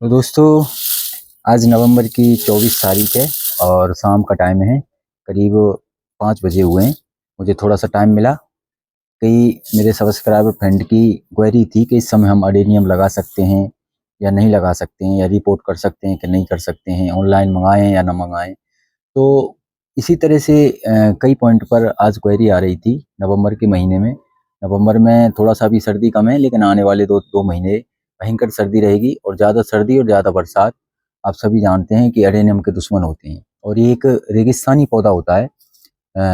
तो दोस्तों, आज नवंबर की 24 तारीख है और शाम का टाइम है। करीब 5 बजे हुए हैं। मुझे थोड़ा सा टाइम मिला। कई मेरे सब्सक्राइबर फ्रेंड की क्वेरी थी कि इस समय हम अडेनियम लगा सकते हैं या नहीं लगा सकते हैं, या रिपोर्ट कर सकते हैं कि नहीं कर सकते हैं, ऑनलाइन मंगाएं या ना मंगाएं। तो इसी तरह से कई पॉइंट पर आज क्वेरी आ रही थी नवंबर के महीने में। नवंबर में थोड़ा सा भी सर्दी कम है, लेकिन आने वाले दो दो महीने भयंकर सर्दी रहेगी, और ज़्यादा सर्दी और ज़्यादा बरसात आप सभी जानते हैं कि एडेनियम के दुश्मन होते हैं। और ये एक रेगिस्तानी पौधा होता है,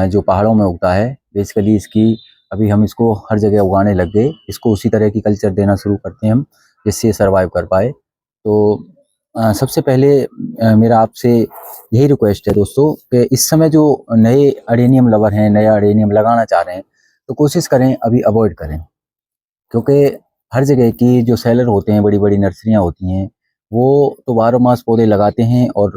जो पहाड़ों में उगता है। बेसिकली इसकी अभी हम इसको हर जगह उगाने लग गए। इसको उसी तरह की कल्चर देना शुरू करते हैं हम, जिससे ये सर्वाइव कर पाए। तो सबसे पहले मेरा आपसे यही रिक्वेस्ट है दोस्तों कि इस समय जो नए अडेनियम लवर हैं, नया अडेनियम लगाना चाह रहे हैं, तो कोशिश करें अभी अवॉइड करें। क्योंकि हर जगह की जो सेलर होते हैं, बड़ी-बड़ी नर्सरियाँ होती हैं, वो तो बारह मास पौधे लगाते हैं और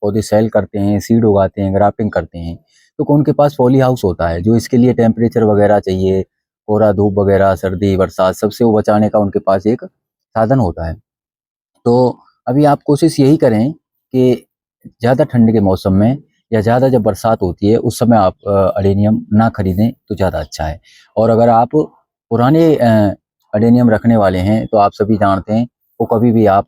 पौधे सेल करते हैं, सीड उगाते हैं, ग्राफ्टिंग करते हैं। तो उनके पास पॉली हाउस होता है, जो इसके लिए टेम्परेचर वगैरह चाहिए, कोहरा धूप वगैरह, सर्दी, बरसात सबसे वो बचाने का उनके पास एक साधन होता है। तो अभी आप कोशिश यही करें कि ज़्यादा ठंड के मौसम में या ज़्यादा जब बरसात होती है, उस समय आप अडेनियम ना खरीदें तो ज़्यादा अच्छा है। और अगर आप पुराने अडेनियम रखने वाले हैं, तो आप सभी जानते हैं, वो कभी भी आप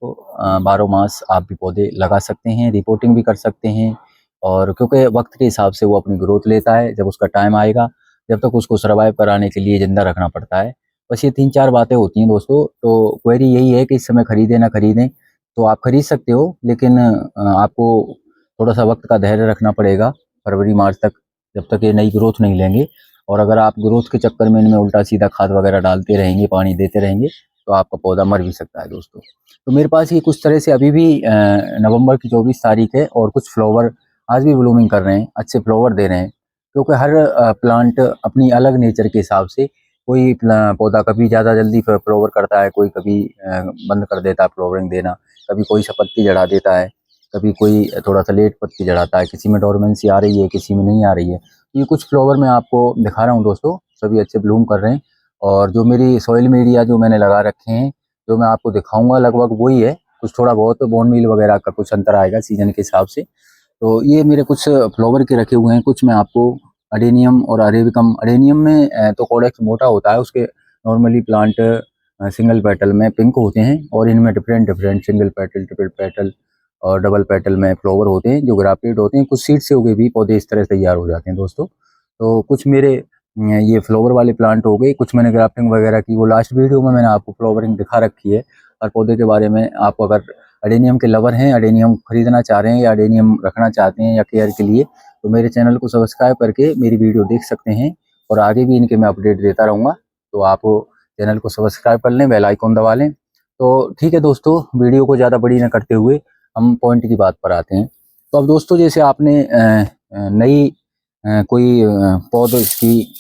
12 मास आप भी पौधे लगा सकते हैं, रिपोर्टिंग भी कर सकते हैं। और क्योंकि वक्त के हिसाब से वो अपनी ग्रोथ लेता है, जब उसका टाइम आएगा, जब तक उसको सर्वाइव कराने के लिए ज़िंदा रखना पड़ता है। बस ये 3-4 बातें होती हैं दोस्तों। तो क्वेरी यही है कि इस समय खरीदें ना खरीदें। तो आप खरीद सकते हो, लेकिन आपको थोड़ा-सा वक्त का धैर्य रखना पड़ेगा, फरवरी मार्च तक, जब तक ये नई ग्रोथ नहीं लेंगे। और अगर आप ग्रोथ के चक्कर में इनमें उल्टा-सीधा खाद वगैरह डालते रहेंगे, पानी देते रहेंगे, तो आपका पौधा मर भी सकता है दोस्तों। तो मेरे पास ये कुछ तरह से अभी भी नवंबर की 24 तारीख है और कुछ फ्लावर आज भी ब्लूमिंग कर रहे हैं, अच्छे फ्लावर दे रहे हैं। क्योंकि हर प्लांट अपनी अलग नेचर के हिसाब से, कोई पौधा कभी ज़्यादा जल्दी फ्लावर करता है, कोई कभी बंद कर देता है फ्लावरिंग देना, कभी कोई सा पत्ती झड़ा देता है, कभी कोई थोड़ा-सा लेट पत्ती झड़ाता है, किसी में डोरमेंसी आ रही है, किसी में नहीं आ रही है। ये कुछ फ्लावर मैं आपको दिखा रहा हूँ दोस्तों, सभी अच्छे ब्लूम कर रहे हैं। और जो मेरी सॉइल मीडिया जो मैंने लगा रखे हैं, जो मैं आपको दिखाऊँगा लगभग वही है, कुछ थोड़ा बहुत बोन मील वगैरह का कुछ अंतर आएगा सीज़न के हिसाब से। तो ये मेरे कुछ फ्लावर के रखे हुए हैं, कुछ मैं आपको अडेनियम और अरेबिकम। अडेनियम में तो कॉर्डेक्स मोटा होता है, उसके नॉर्मली प्लांट सिंगल पेटल में पिंक होते हैं, और इनमें different different single petal, triple petal और डबल पेटल में फ्लावर होते हैं, जो ग्राफ्टेड होते हैं। कुछ सीड से उगे भी पौधे इस तरह से तैयार हो जाते हैं दोस्तों। तो कुछ मेरे ये फ्लावर वाले प्लांट हो गए, कुछ मैंने ग्राफ्टिंग वगैरह की, वो लास्ट वीडियो में मैंने आपको फ्लावरिंग दिखा रखी है। हर पौधे के बारे में आप अगर अडेनियम के लवर हैं, अडेनियम खरीदना चाह रहे हैं या अडेनियम रखना चाहते हैं या केयर के लिए, तो मेरे चैनल को सब्सक्राइब करके मेरी वीडियो देख सकते हैं। और आगे भी इनके मैं अपडेट देता रहूँगा। तो आप चैनल को सब्सक्राइब कर लें, बेल आइकॉन दबा लें। तो ठीक है दोस्तों, वीडियो को ज़्यादा बड़ी ना करते हुए हम पॉइंट की बात पर आते हैं। तो अब दोस्तों, जैसे आपने नई कोई पौध इसकी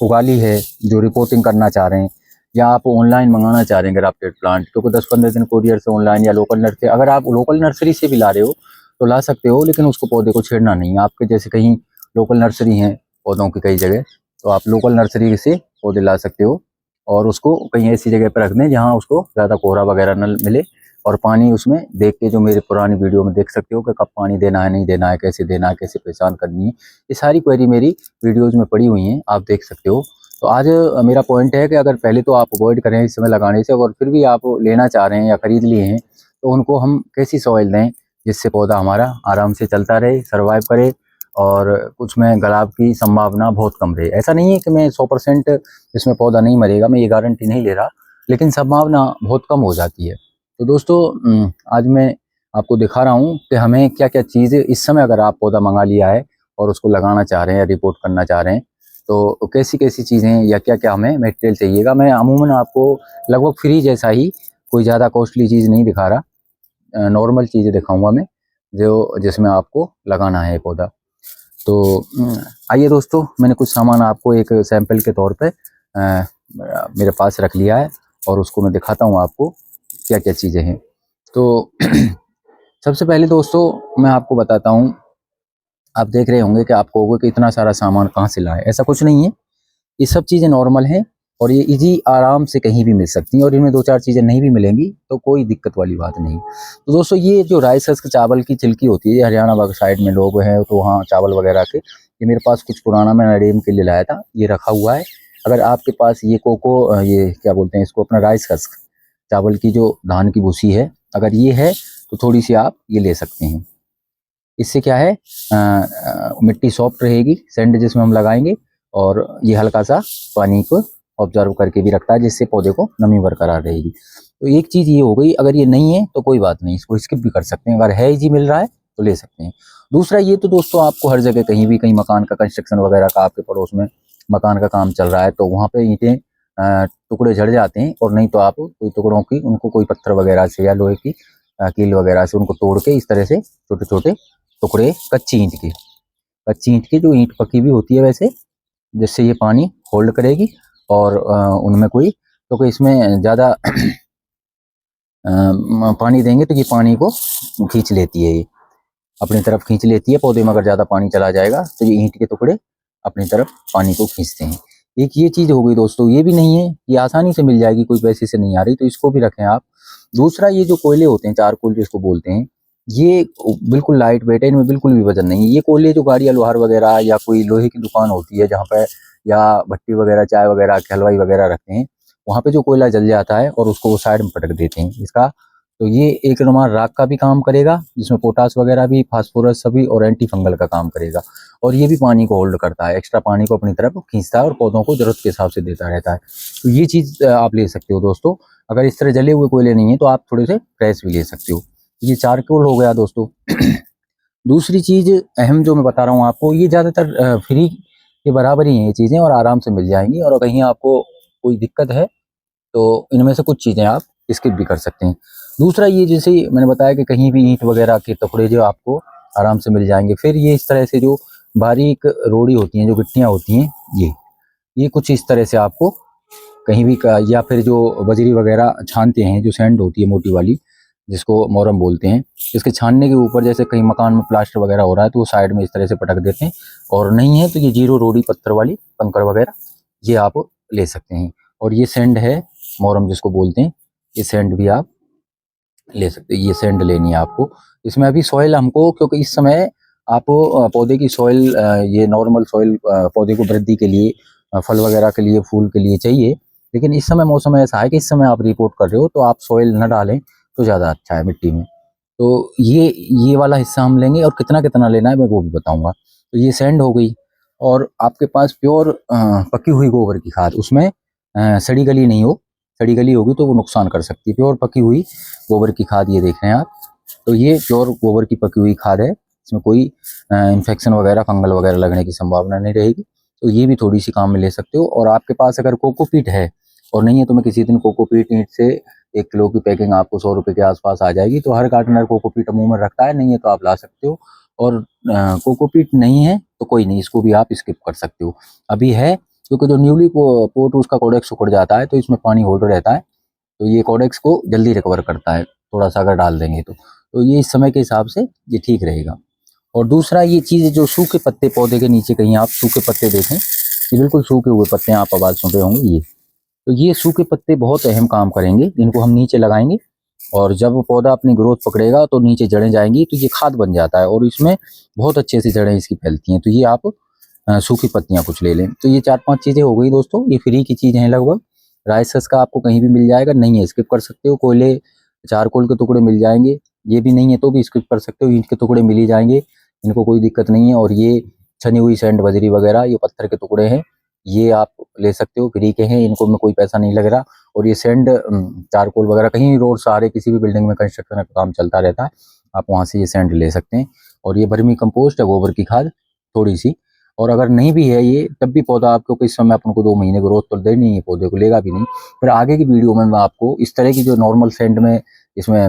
उगा ली है, जो रिपोर्टिंग करना चाह रहे हैं, या आप ऑनलाइन मंगाना चाह रहे हैं ग्राफ्टेड प्लांट, क्योंकि 10-15 दिन कोरियर से ऑनलाइन या लोकल नर्सरी, अगर आप लोकल नर्सरी से भी ला रहे हो तो ला सकते हो, लेकिन उसको पौधे को छेड़ना नहीं है। आपके जैसे कहीं लोकल नर्सरी हैं पौधों की कई जगह, तो आप लोकल नर्सरी से पौधे ला सकते हो, और उसको कहीं ऐसी जगह पर रख दें जहाँ उसको ज़्यादा कोहरा वगैरह न मिले। और पानी उसमें देख के, जो मेरे पुरानी वीडियो में देख सकते हो कि कब पानी देना है, नहीं देना है, कैसे देना है, कैसे पहचान करनी है, ये सारी क्वेरी मेरी वीडियोज़ में पड़ी हुई हैं, आप देख सकते हो। तो आज मेरा पॉइंट है कि अगर पहले तो आप अवॉइड करें इस समय लगाने से, और फिर भी आप लेना चाह रहे हैं या खरीद लिए हैं, तो उनको हम कैसी सॉइल दें जिससे पौधा हमारा आराम से चलता रहे, सर्वाइव करे, और कुछ में गलाव की संभावना बहुत कम रहे। ऐसा नहीं है कि मैं 100% इसमें पौधा नहीं मरेगा, मैं ये गारंटी नहीं ले रहा, लेकिन संभावना बहुत कम हो जाती है। तो दोस्तों, आज मैं आपको दिखा रहा हूँ कि हमें क्या क्या चीज़ें इस समय, अगर आप पौधा मंगा लिया है और उसको लगाना चाह रहे हैं या रिपोर्ट करना चाह रहे हैं, तो कैसी-कैसी चीज़ें या क्या-क्या हमें मटेरियल चाहिएगा। मैं अमूमन आपको लगभग फ्री जैसा ही, कोई ज़्यादा कॉस्टली चीज़ नहीं दिखा रहा, नॉर्मल चीज़ें दिखाऊँगा मैं, जो जिसमें आपको लगाना है पौधा। तो आइए दोस्तों, मैंने कुछ सामान आपको एक सैंपल के तौर पे मेरे पास रख लिया है, और उसको मैं दिखाता हूँ आपको क्या-क्या चीज़ें हैं। तो सबसे पहले दोस्तों, मैं आपको बताता हूँ, आप देख रहे होंगे कि आप कहोगे कि इतना सारा सामान कहाँ से लाए? ऐसा कुछ नहीं है, ये सब चीज़ें नॉर्मल हैं। और ये इजी आराम से कहीं भी मिल सकती हैं, और इनमें 2-4 चीज़ें नहीं भी मिलेंगी तो कोई दिक्कत वाली बात नहीं। तो दोस्तों ये जो राइस हस्क चावल की छिलकी होती है, ये हरियाणा साइड में लोग हैं तो वहाँ चावल वगैरह के, ये मेरे पास कुछ पुराना मैंने रेम के लिए लाया था, ये रखा हुआ है। अगर आपके पास ये ये क्या बोलते हैं इसको, अपना राइस हस्क चावल की जो धान की भूसी है, अगर ये है तो थोड़ी सी आप ये ले सकते हैं। इससे क्या है, मिट्टी सॉफ्ट रहेगी, सैंड जिसमें हम लगाएंगे, और ये हल्का सा पानी को ऑब्जर्व करके भी रखता है, जिससे पौधे को नमी बरकरार रहेगी। तो एक चीज़ ये हो गई, अगर ये नहीं है तो कोई बात नहीं, इसको स्किप भी कर सकते हैं। अगर है इजी मिल रहा है तो ले सकते हैं। दूसरा ये तो दोस्तों आपको हर जगह कहीं भी, कहीं मकान का कंस्ट्रक्शन वगैरह का, आपके पड़ोस में मकान का काम चल रहा है तो वहाँ पे ईंटें टुकड़े झड़ जाते हैं, और नहीं तो आप कोई टुकड़ों की, उनको कोई पत्थर वगैरह से या लोहे की कील वगैरह से उनको तोड़ के इस तरह से छोटे छोटे टुकड़े, कच्ची ईंट की जो ईंट पकी भी होती है वैसे, जिससे ये पानी होल्ड करेगी, और उनमें कोई, क्योंकि इसमें ज़्यादा पानी देंगे तो ये पानी को खींच लेती है, ये अपनी तरफ खींच लेती है। पौधे में अगर ज़्यादा पानी चला जाएगा तो ये ईंट के टुकड़े अपनी तरफ पानी को खींचते हैं। एक ये चीज़ हो गई दोस्तों। ये भी नहीं है, ये आसानी से मिल जाएगी, कोई पैसे से नहीं आ रही, तो इसको भी रखें आप। दूसरा ये जो कोयले होते हैं, चारकोल जिसको बोलते हैं, ये बिल्कुल लाइट वेट है, इनमें बिल्कुल भी वजन नहीं है। ये कोयले जो गाड़ी लोहार वगैरह या कोई लोहे की दुकान होती है जहाँ पे, या भट्टी वगैरह, चाय वगैरह की हलवाई वगैरह रखते हैं, वहाँ पे जो कोयला जल जाता है और उसको वो साइड में पटक देते हैं इसका, तो ये एक नुमा राख का भी काम करेगा, जिसमें पोटास वगैरह भी, फास्फोरस सभी, और एंटी फंगल का काम करेगा। और ये भी पानी को होल्ड करता है, एक्स्ट्रा पानी को अपनी तरफ खींचता है और पौधों को जरूरत के हिसाब से देता रहता है। तो ये चीज़ आप ले सकते हो दोस्तों। अगर इस तरह जले हुए कोयले नहीं है तो आप थोड़े से फ्रेश भी ले सकते हो। ये चारकोल हो गया दोस्तों। दूसरी चीज़ अहम जो मैं बता रहा हूँ आपको, ये ज़्यादातर फ्री के बराबर ही हैं ये चीज़ें, और आराम से मिल जाएंगी। और कहीं आपको कोई दिक्कत है तो इनमें से कुछ चीज़ें आप स्किप भी कर सकते हैं। दूसरा ये, जैसे मैंने बताया कि कहीं भी ईंट वगैरह के टुकड़े जो आपको आराम से मिल जाएंगे। फिर ये इस तरह से जो बारीक रोड़ी होती हैं, जो गिट्टियाँ होती हैं, ये कुछ इस तरह से आपको कहीं भी या फिर जो बजरी वगैरह छानते हैं, जो सैंड होती है मोटी वाली, जिसको मोरम बोलते हैं, इसके छानने के ऊपर जैसे कहीं मकान में प्लास्टर वगैरह हो रहा है तो वो साइड में इस तरह से पटक देते हैं। और नहीं है तो ये जीरो रोड़ी पत्थर वाली कंकड़ वगैरह ये आप ले सकते हैं। और ये सैंड है, मोरम जिसको बोलते हैं, ये सैंड भी आप ले सकते हैं। ये सैंड लेनी है आपको। इसमें अभी सॉइल हमको, क्योंकि इस समय आप पौधे की सॉइल, ये नॉर्मल सॉइल पौधे को वृद्धि के लिए, फल वगैरह के लिए, फूल के लिए चाहिए। लेकिन इस समय मौसम ऐसा है कि इस समय आप रिपोर्ट कर रहे हो तो आप सॉइल न डालें तो ज़्यादा अच्छा है मिट्टी में। तो ये वाला हिस्सा हम लेंगे, और कितना कितना लेना है मैं वो भी बताऊंगा। तो ये सैंड हो गई। और आपके पास प्योर पकी हुई गोबर की खाद, उसमें सड़ी गली नहीं हो, सड़ी गली होगी तो वो नुकसान कर सकती है। प्योर पकी हुई गोबर की खाद ये देख रहे हैं आप, तो ये प्योर गोबर की पकी हुई खाद है। इसमें कोई इन्फेक्शन वगैरह, फंगल वगैरह लगने की संभावना नहीं रहेगी। तो ये भी थोड़ी सी काम में ले सकते हो। और आपके पास अगर कोकोपीट है, और नहीं है तो मैं किसी दिन कोकोपीट ईंट से 1 किलो की पैकिंग आपको 100 रुपये के आसपास आ जाएगी। तो हर गार्डनर कोकोपीट अमूमन में रखता है, नहीं है तो आप ला सकते हो। और कोकोपीट नहीं है तो कोई नहीं, इसको भी आप स्किप कर सकते हो। अभी है, क्योंकि जो न्यूली पोट उसका कोडेक्स उखड़ जाता है तो इसमें पानी होल्ड रहता है, तो ये कोडेक्स को जल्दी रिकवर करता है, थोड़ा सा अगर डाल देंगे तो ये इस समय के हिसाब से ये ठीक रहेगा। और दूसरा ये चीज़, जो सूखे पत्ते पौधे के नीचे कहीं आप सूखे पत्ते देखें, ये बिल्कुल सूखे हुए पत्ते हैं, आप आवाज़ सुन रहे होंगे ये, तो ये सूखे पत्ते बहुत अहम काम करेंगे। इनको हम नीचे लगाएंगे, और जब पौधा अपनी ग्रोथ पकड़ेगा तो नीचे जड़ें जाएंगी, तो ये खाद बन जाता है, और इसमें बहुत अच्छे से जड़ें इसकी फैलती हैं। तो ये आप सूखी पत्तियां कुछ ले लें। तो ये 4-5 चीज़ें हो गई दोस्तों, ये फ्री की चीज़ें हैं लगभग। राइसस का आपको कहीं भी मिल जाएगा, नहीं है स्किप कर सकते हो। कोयले, चारकोल के टुकड़े मिल जाएंगे, ये भी नहीं है तो भी स्किप कर सकते हो। ईंट के टुकड़े मिल ही जाएंगे, इनको कोई दिक्कत नहीं है। और ये छनी हुई सैंड, बजरी वगैरह, ये पत्थर के टुकड़े हैं, ये आप ले सकते हो, फ्री के हैं, इनको में कोई पैसा नहीं लग रहा। और ये सैंड, चारकोल वगैरह, कहीं रोड सहारे किसी भी बिल्डिंग में कंस्ट्रक्शन का काम चलता रहता है, आप वहाँ से ये सैंड ले सकते हैं। और ये वर्मी कंपोस्ट है, गोबर की खाद थोड़ी सी। और अगर नहीं भी है ये, तब भी पौधा आपको इस समय अपन को 2 महीने ग्रोथ तो देनी है, पौधे को लेगा भी नहीं। फिर आगे की वीडियो में मैं आपको इस तरह की जो नॉर्मल सैंड में, इसमें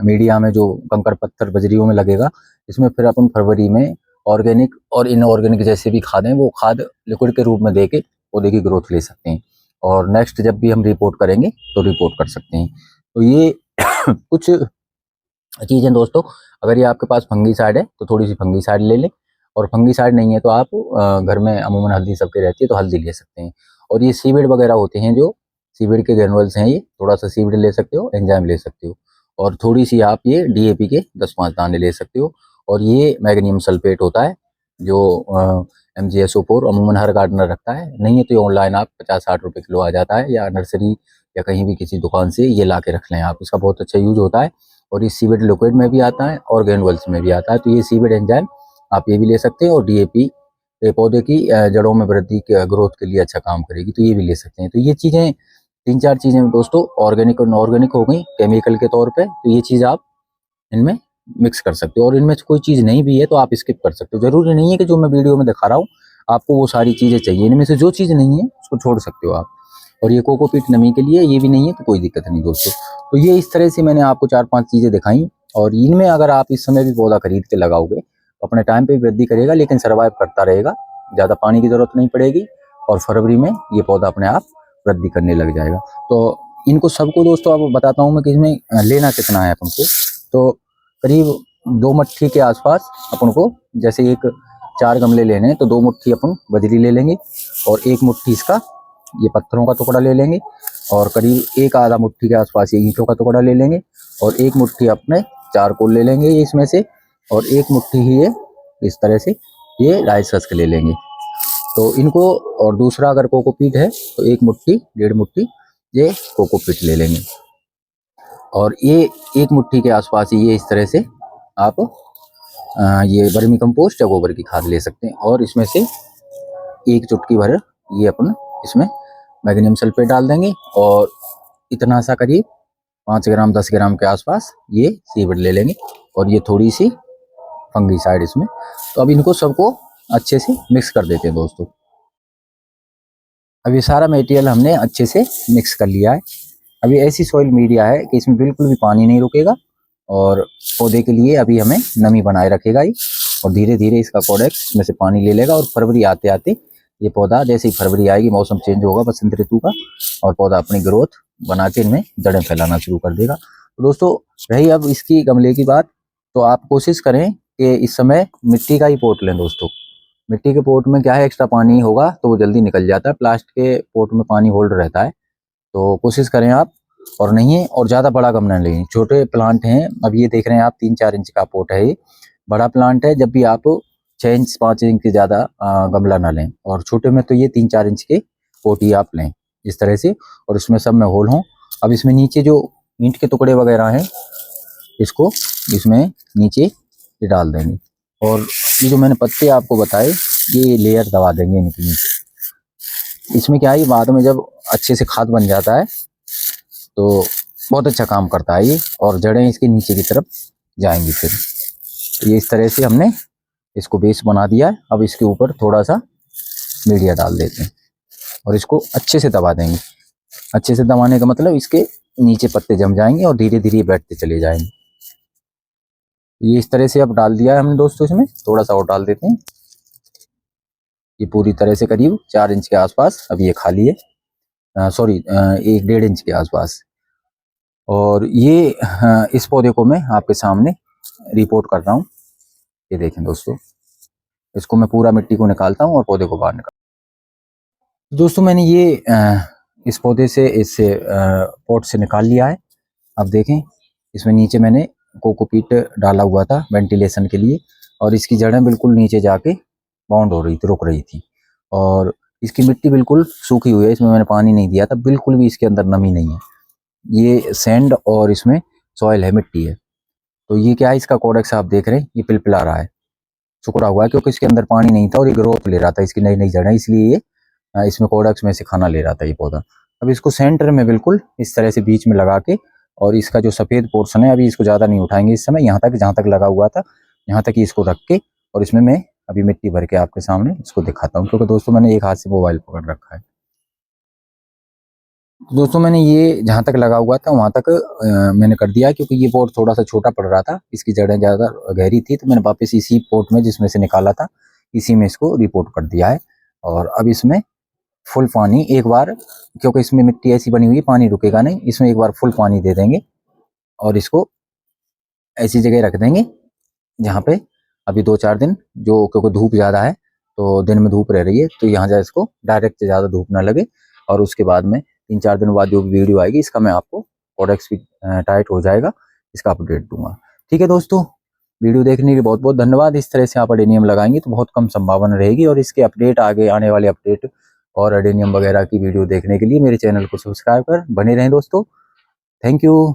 मीडिया में जो कंकड़ पत्थर बजरियों में लगेगा, इसमें फिर अपन फरवरी में ऑर्गेनिक और इनऑर्गेनिक जैसे भी खादें, वो खाद लिक्विड के रूप में दे के पौधे की ग्रोथ ले सकते हैं। और नेक्स्ट जब भी हम रिपोर्ट करेंगे तो रिपोर्ट कर सकते हैं। तो ये कुछ चीज़ें दोस्तों। अगर ये आपके पास फंगीसाइड है तो थोड़ी सी फंगीसाइड ले लें, और फंगीसाइड नहीं है तो आप घर में अमूमन हल्दी सबके रहती है तो हल्दी ले सकते हैं। और ये सीविड वगैरह होते हैं, जो सीविड के ग्रेनुअल्स हैं, ये थोड़ा सा सीविड ले सकते हो, एंजाइम ले सकते हो, और थोड़ी सी आप ये डीएपी के 10-5 दाने ले सकते हो। और ये मैग्नीशियम सल्फेट होता है जो MgSO4 अमूमन हर गार्डनर रखता है, नहीं है तो ये ऑनलाइन आप 50-60 रुपये किलो आ जाता है, या नर्सरी या कहीं भी किसी दुकान से ये ला के रख लें आप, इसका बहुत अच्छा यूज होता है। और ये सीविड लिक्विड में भी आता है और ग्रेनुअल्स में भी आता है, तो ये सीविड एंजाइम आप ये भी ले सकते हैं। और डीएपी पौधे की जड़ों में वृद्धि के ग्रोथ के लिए अच्छा काम करेगी, तो ये भी ले सकते हैं। तो ये चीज़ें 3-4 चीज़ें दोस्तों ऑर्गेनिक और नॉर्गेनिक हो गई केमिकल के तौर पे, तो ये चीज़ आप इनमें मिक्स कर सकते हो। और इनमें से कोई चीज़ नहीं भी है तो आप स्किप कर सकते हो, ज़रूरी नहीं है कि जो मैं वीडियो में दिखा रहा हूँ आपको वो सारी चीज़ें चाहिए, इनमें से जो चीज़ नहीं है उसको छोड़ सकते हो आप। और ये कोकोपीट नमी के लिए, ये भी नहीं है तो कोई दिक्कत नहीं दोस्तों। तो ये इस तरह से मैंने आपको 4-5 चीज़ें दिखाई, और इनमें अगर आप इस समय भी पौधा खरीद के लगाओगे तो अपने टाइम पे वृद्धि करेगा, लेकिन सर्वाइव करता रहेगा, ज़्यादा पानी की ज़रूरत नहीं पड़ेगी, और फरवरी में ये पौधा अपने आप वृद्धि करने लग जाएगा। तो इनको सबको दोस्तों अब बताता हूँ मैं कि इसमें लेना कितना है अपन को। तो करीब 2 मुट्ठी के आसपास अपन को, जैसे एक 4 गमले लेने हैं तो 2 मुट्ठी अपन बजरी ले लेंगे, और 1 मुट्ठी इसका ये पत्थरों का टुकड़ा ले लेंगे, और करीब 1 आधा मुट्ठी के आसपास ये ईंटों का टुकड़ा ले लेंगे, और 1 मुट्ठी अपने चारकोल ले लेंगे ये इसमें से, और 1 मुट्ठी ही ये इस तरह से ये राइस हस्क ले लेंगे। तो इनको, और दूसरा अगर कोकोपीट है तो 1 मुट्ठी 1.5 मुट्ठी ये कोकोपीट ले लेंगे, और ये 1 मुट्ठी के आसपास ये इस तरह से आप ये वर्मी कंपोस्ट या गोबर की खाद ले सकते हैं। और इसमें से 1 चुटकी भर ये अपन इसमें मैग्नीशियम सल्फेट डाल देंगे, और इतना सा करीब 5 ग्राम 10 ग्राम के आसपास ये सीविड ले लेंगे, और ये थोड़ी सी फंगीसाइड इसमें। तो अब इनको सबको अच्छे से मिक्स कर देते हैं दोस्तों। अब ये सारा मटेरियल हमने अच्छे से मिक्स कर लिया है। अभी ऐसी सॉइल मीडिया है कि इसमें बिल्कुल भी पानी नहीं रुकेगा, और पौधे के लिए अभी हमें नमी बनाए रखेगा ही, और धीरे धीरे इसका कोडेक्स इसमें से पानी ले लेगा, और फरवरी आते आते ये पौधा, जैसे ही फरवरी आएगी मौसम चेंज होगा बसंत ऋतु का, और पौधा अपनी ग्रोथ बना के इनमें जड़ें फैलाना शुरू कर देगा। तो दोस्तों रही अब इसकी गमले की बात, तो आप कोशिश करें कि इस समय मिट्टी का ही पोट लें दोस्तों। मिट्टी के पोट में क्या है, एक्स्ट्रा पानी होगा तो वो जल्दी निकल जाता है, प्लास्टिक के पोट में पानी होल्ड रहता है, तो कोशिश करें आप। और नहीं है, और ज़्यादा बड़ा गमला लें, छोटे प्लांट हैं, अब ये देख रहे हैं आप 3-4 इंच का पोट है ये, बड़ा प्लांट है जब भी आप 6 इंच 5 इंच के ज़्यादा गमला ना लें, और छोटे में तो ये 3-4 इंच के पोट ही आप लें इस तरह से, और इसमें सब में होल हों। अब इसमें नीचे जो ईंट के टुकड़े वगैरह हैं इसको इसमें नीचे ये डाल देंगे, और ये जो मैंने पत्ते आपको बताए ये लेयर दबा देंगे इनके नीचे। इसमें क्या है, बाद में जब अच्छे से खाद बन जाता है तो बहुत अच्छा काम करता है ये, और जड़ें इसके नीचे की तरफ जाएंगी फिर। तो ये इस तरह से हमने इसको बेस बना दिया है। अब इसके ऊपर थोड़ा सा मीडिया डाल देते हैं, और इसको अच्छे से दबा देंगे। अच्छे से दबाने का मतलब इसके नीचे पत्ते जम जाएंगे और धीरे धीरे बैठते चले जाएंगे। ये इस तरह से अब डाल दिया है हमने दोस्तों, इसमें थोड़ा सा और डाल देते हैं। ये पूरी तरह से करीब 4 इंच के आसपास अब ये खाली है, सॉरी 1-1.5 इंच के आसपास। और ये इस पौधे को मैं आपके सामने रिपोर्ट कर रहा हूँ। ये देखें दोस्तों, इसको मैं पूरा मिट्टी को निकालता हूँ और पौधे को बाहर निकाल। दोस्तों मैंने ये इस पौधे से, इस पॉट से निकाल लिया है। अब देखें इसमें नीचे मैंने कोकोपीट डाला हुआ था वेंटिलेशन के लिए, और इसकी जड़ें बिल्कुल नीचे जाके बाउंड हो रही थी, रुक रही थी, और इसकी मिट्टी बिल्कुल सूखी हुई है, इसमें मैंने पानी नहीं दिया था, बिल्कुल भी इसके अंदर नमी नहीं है। ये सैंड और इसमें सॉइल है, मिट्टी है। तो ये क्या है, इसका कोडेक्स आप देख रहे हैं ये पिलपिला रहा है, सुखड़ा हुआ है, क्योंकि इसके अंदर पानी नहीं था और ये ग्रोथ ले रहा था, इसकी नई नई जड़ें, इसलिए ये इसमें कोडेक्स में से खाना ले रहा था ये पौधा। अब इसको सेंटर में बिल्कुल इस तरह से बीच में लगा के, और इसका जो सफ़ेद पोर्शन है अभी इसको ज़्यादा नहीं उठाएंगे इस समय, यहाँ तक जहाँ तक लगा हुआ था यहाँ तक ही इसको रख के, और इसमें मैं अभी मिट्टी भर के आपके सामने इसको दिखाता हूँ, क्योंकि दोस्तों मैंने एक हाथ से मोबाइल पकड़ रखा है। दोस्तों मैंने ये जहाँ तक लगा हुआ था वहाँ तक मैंने कर दिया, क्योंकि ये पोर्ट थोड़ा सा छोटा पड़ रहा था, इसकी जड़ें ज़्यादा गहरी थी, तो मैंने वापस इसी पोर्ट में जिसमें से निकाला था इसी में इसको रिपोर्ट कर दिया है। और अब इसमें फुल पानी एक बार, क्योंकि इसमें मिट्टी ऐसी बनी हुई है पानी रुकेगा नहीं, इसमें एक बार फुल पानी दे देंगे, और इसको ऐसी जगह रख देंगे जहाँ पे अभी 2-4 दिन, जो क्योंकि धूप ज़्यादा है तो दिन में धूप रह रही है, तो यहाँ जा इसको डायरेक्ट से ज़्यादा धूप ना लगे। और उसके बाद में 3-4 दिन बाद जो भी वीडियो आएगी इसका मैं आपको प्रोडक्ट्स भी टाइट हो जाएगा, इसका अपडेट दूंगा। ठीक है दोस्तों, वीडियो देखने के लिए बहुत बहुत धन्यवाद। इस तरह से आप अडेनियम लगाएंगे तो बहुत कम संभावना रहेगी, और इसके अपडेट आगे आने वाले अपडेट और अडेनियम वगैरह की वीडियो देखने के लिए मेरे चैनल को सब्सक्राइब कर बने रहें दोस्तों। Thank you.